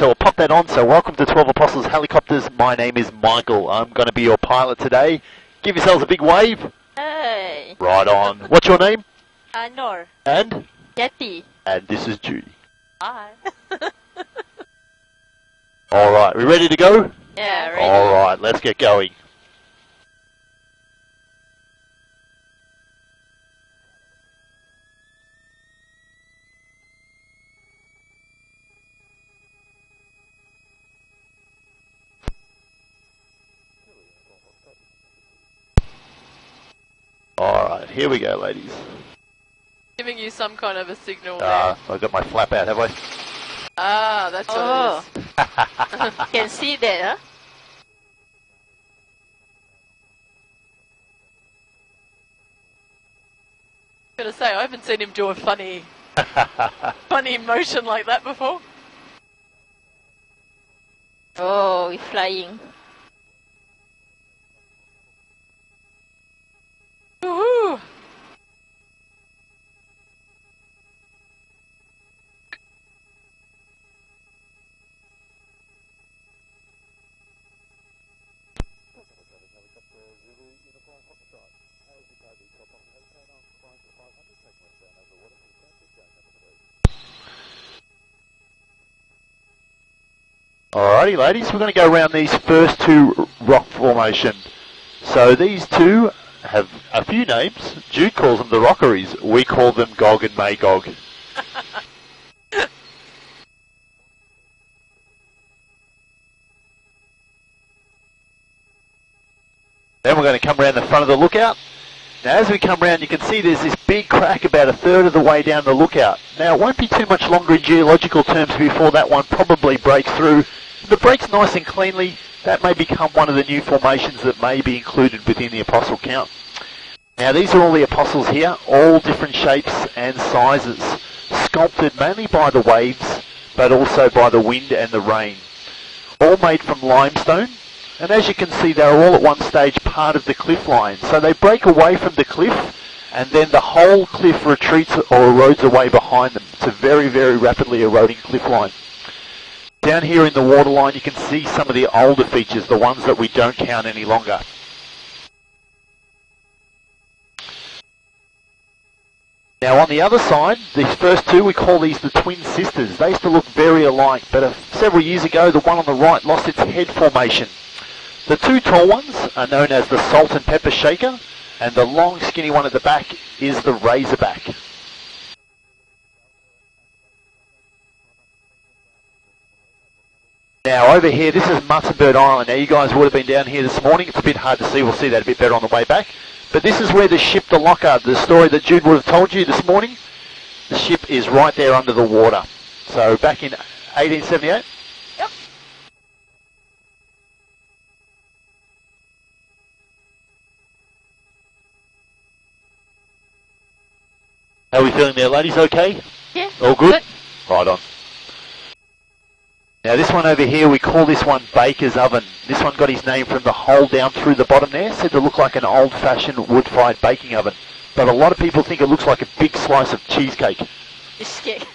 so we'll pop that on. So welcome to 12 Apostles Helicopters. My name is Michael. I'm going to be your pilot today. Give yourselves a big wave. Hey. Right on. What's your name? Nor. And? Getty. And this is Judy. Hi. Alright, we ready to go? Yeah, ready. Alright, let's get going. Alright, here we go, ladies. Giving you some kind of a signal there. I've got my flap out, have I? Ah, that's what it is. Can see that, huh? I'm gonna say, I haven't seen him do a funny motion like that before. Oh, we're flying. Woohoo! Alrighty, ladies, we're going to go around these first two rock formation. So these two have a few names. Jude calls them the Rockeries. We call them Gog and Magog. Then we're going to come around the front of the lookout. Now as we come around, you can see there's this big crack about a third of the way down the lookout. Now it won't be too much longer in geological terms before that one probably breaks through. If it breaks nice and cleanly, that may become one of the new formations that may be included within the apostle count. Now these are all the apostles here, all different shapes and sizes, sculpted mainly by the waves, but also by the wind and the rain. All made from limestone. And as you can see, they're all at one stage part of the cliff line. So they break away from the cliff, and then the whole cliff retreats or erodes away behind them. It's a very, very rapidly eroding cliff line. Down here in the waterline, you can see some of the older features, the ones that we don't count any longer. Now on the other side, these first two, we call these the twin sisters. They used to look very alike, but several years ago, the one on the right lost its head formation. The two tall ones are known as the Salt and Pepper Shaker, and the long skinny one at the back is the Razorback. Now over here, this is Muttonbird Island. Now you guys would have been down here this morning. It's a bit hard to see. We'll see that a bit better on the way back. But this is where the ship, the Lockhart, the story that Jude would have told you this morning, the ship is right there under the water. So back in 1878. Yep. How are we feeling there, ladies? Okay? Yeah. All good? Right on. Now this one over here, we call this one Baker's Oven. This one got his name from the hole down through the bottom there, said to look like an old-fashioned wood-fired baking oven. But a lot of people think it looks like a big slice of cheesecake. Cheesecake.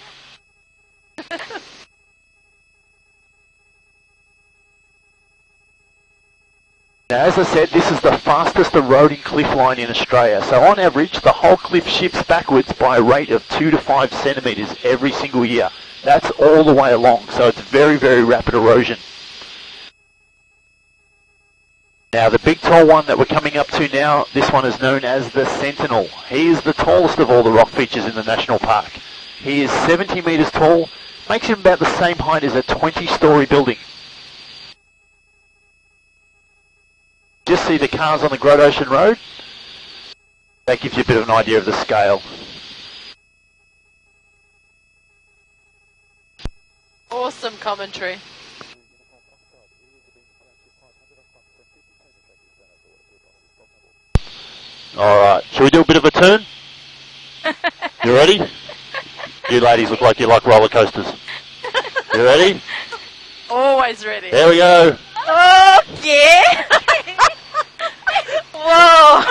Now as I said, this is the fastest eroding cliff line in Australia. So on average, the whole cliff shifts backwards by a rate of 2 to 5 centimetres every single year. That's all the way along, so it's very, very rapid erosion. Now the big tall one that we're coming up to now, this one is known as the Sentinel. He is the tallest of all the rock features in the national park. He is 70 metres tall, makes him about the same height as a 20-storey building. Just see the cars on the Great Ocean Road? That gives you a bit of an idea of the scale. Awesome commentary. Alright, shall we do a bit of a turn? You ready? You ladies look like you like roller coasters. You ready? Always ready. There we go. Oh, yeah. Whoa.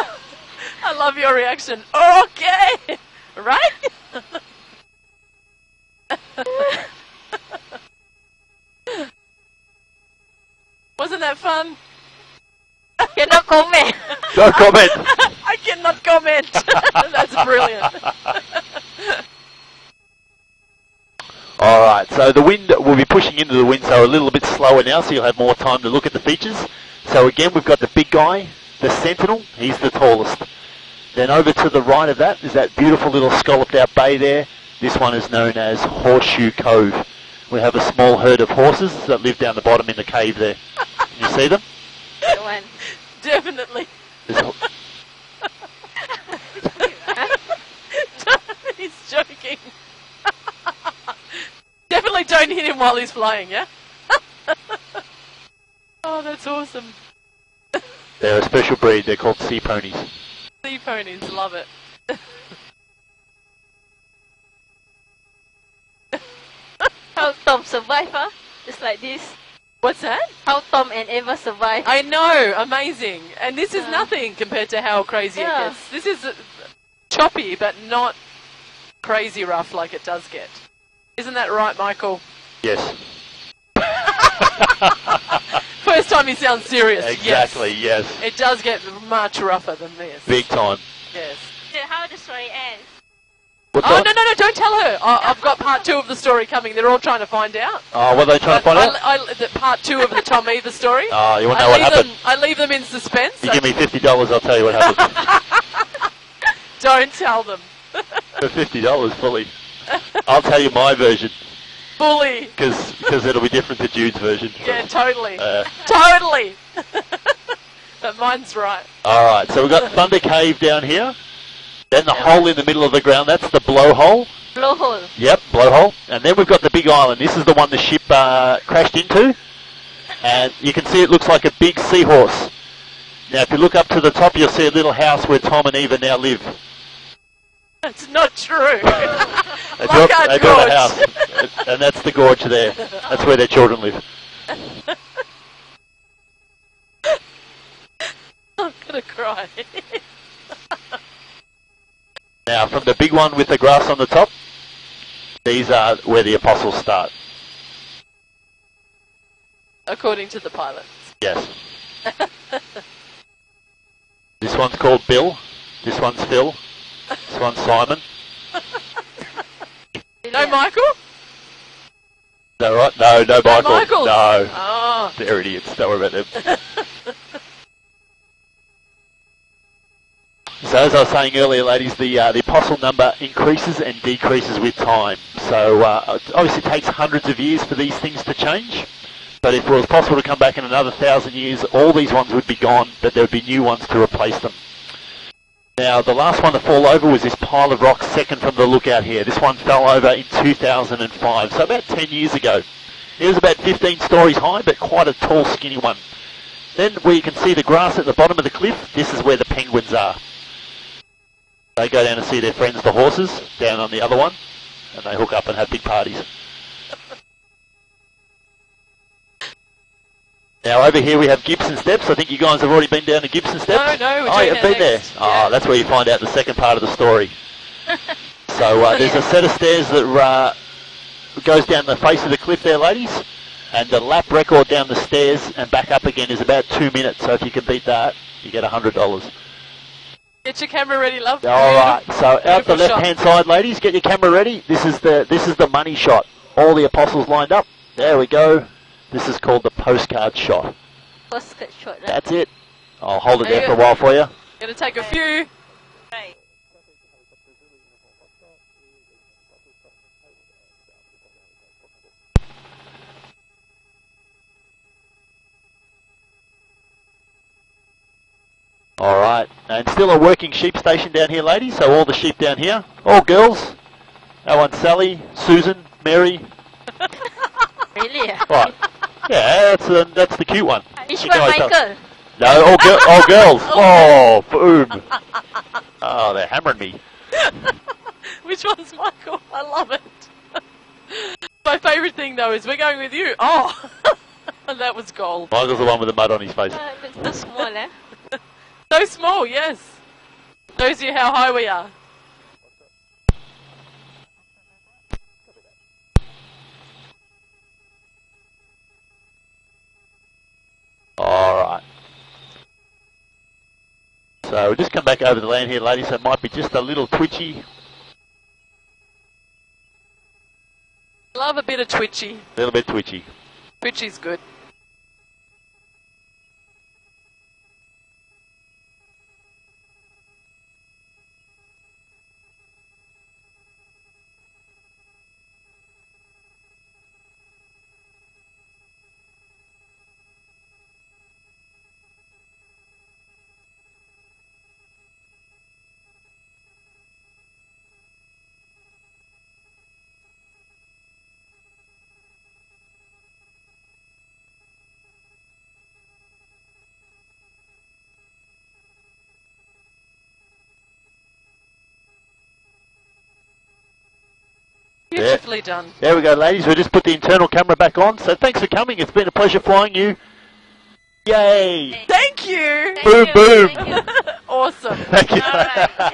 I love your reaction. Okay. Right? Wasn't that fun? Cannot comment. Don't comment. I cannot comment. That's brilliant. Alright, so the wind will be pushing into the wind, so a little bit slower now, so you'll have more time to look at the features. So again, we've got the big guy, the Sentinel, he's the tallest. Then over to the right of that is that beautiful little scalloped out bay there. This one is known as Horseshoe Cove. We have a small herd of horses that live down the bottom in the cave there. Can you see them? That one. Definitely. He's joking. Definitely don't hit him while he's flying, yeah? Oh, that's awesome. They're a special breed, they're called sea ponies. Sea ponies, love it. How Tom survive, huh? Just like this. What's that? How Tom and Eva survive. I know, amazing. And this is nothing compared to how crazy it gets. This is choppy, but not crazy rough like it does get. Isn't that right, Michael? Yes. First time he sounds serious. Exactly, yes. It does get much rougher than this. Big time. Yes. How the story ends. What's Oh, that? no, don't tell her. I've got part 2 of the story coming. They're all trying to find out. Oh, what are they trying to find out? The part 2 of the Tom Eva story. Oh, you want to know what happened? I leave them in suspense. You give me $50, I'll tell you what happened. Don't tell them. For $50 fully. I'll tell you my version. Fully. Because it'll be different to Jude's version. Yeah, totally. Totally. But mine's right. Alright, so we've got Thunder Cave down here. Then the hole in the middle of the ground, that's the blowhole. Blowhole. Yep, blowhole. And then we've got the big island. This is the one the ship crashed into. And you can see it looks like a big seahorse. Now if you look up to the top, you'll see a little house where Tom and Eva now live. That's not true. They built a house. And that's the gorge there. That's where their children live. I'm gonna cry. Now, from the big one with the grass on the top, these are where the apostles start. According to the pilots. Yes. This one's called Bill. This one's Phil. This one's Simon. No Michael? Is that right? No, no Michael. Michaels? No. Oh. They're idiots. Don't worry about them. So as I was saying earlier, ladies, the apostle number increases and decreases with time. So obviously it takes hundreds of years for these things to change. But if it was possible to come back in another 1,000 years, all these ones would be gone, but there would be new ones to replace them. Now, the last one to fall over was this pile of rocks second from the lookout here. This one fell over in 2005, so about 10 years ago. It was about 15 stories high, but quite a tall, skinny one. Then where you can see the grass at the bottom of the cliff, this is where the penguins are. They go down to see their friends, the horses, down on the other one, and they hook up and have big parties. Now over here we have Gibson Steps. I think you guys have already been down to Gibson Steps. No, we're oh, doing you've that been next. there. Oh, that's where you find out the second part of the story. So there's a set of stairs that goes down the face of the cliff there, ladies. And the lap record down the stairs and back up again is about 2 minutes. So if you can beat that, you get $100. Get your camera ready, love. All right. So out the Beautiful left-hand side, ladies, get your camera ready. This is the money shot. All the apostles lined up. There we go. This is called the postcard shot. Postcard shot. Right? That's it. I'll hold it There there you for a go. while for you. Gonna take a few. Right. All right. And still a working sheep station down here, ladies. So all the sheep down here. All girls. That one's Sally, Susan, Mary. Really? Right. Yeah, that's the cute one. Which You one, guys don't- Michael? No, all girls. Oh, boom. Oh, they're hammering me. Which one's Michael? I love it. My favourite thing though is we're going with you. Oh, that was gold. Michael's the one with the mud on his face. It's too small, eh? So small, yes. Shows you how high we are. So we'll just come back over the land here, ladies, so it might be just a little twitchy. Love a bit of twitchy. A little bit twitchy. Twitchy's good. Beautifully done. There we go, ladies. We'll just put the internal camera back on. So thanks for coming. It's been a pleasure flying you. Yay! Thank you! Thank Boom, you. boom. Thank you. Awesome. Thank you. All right.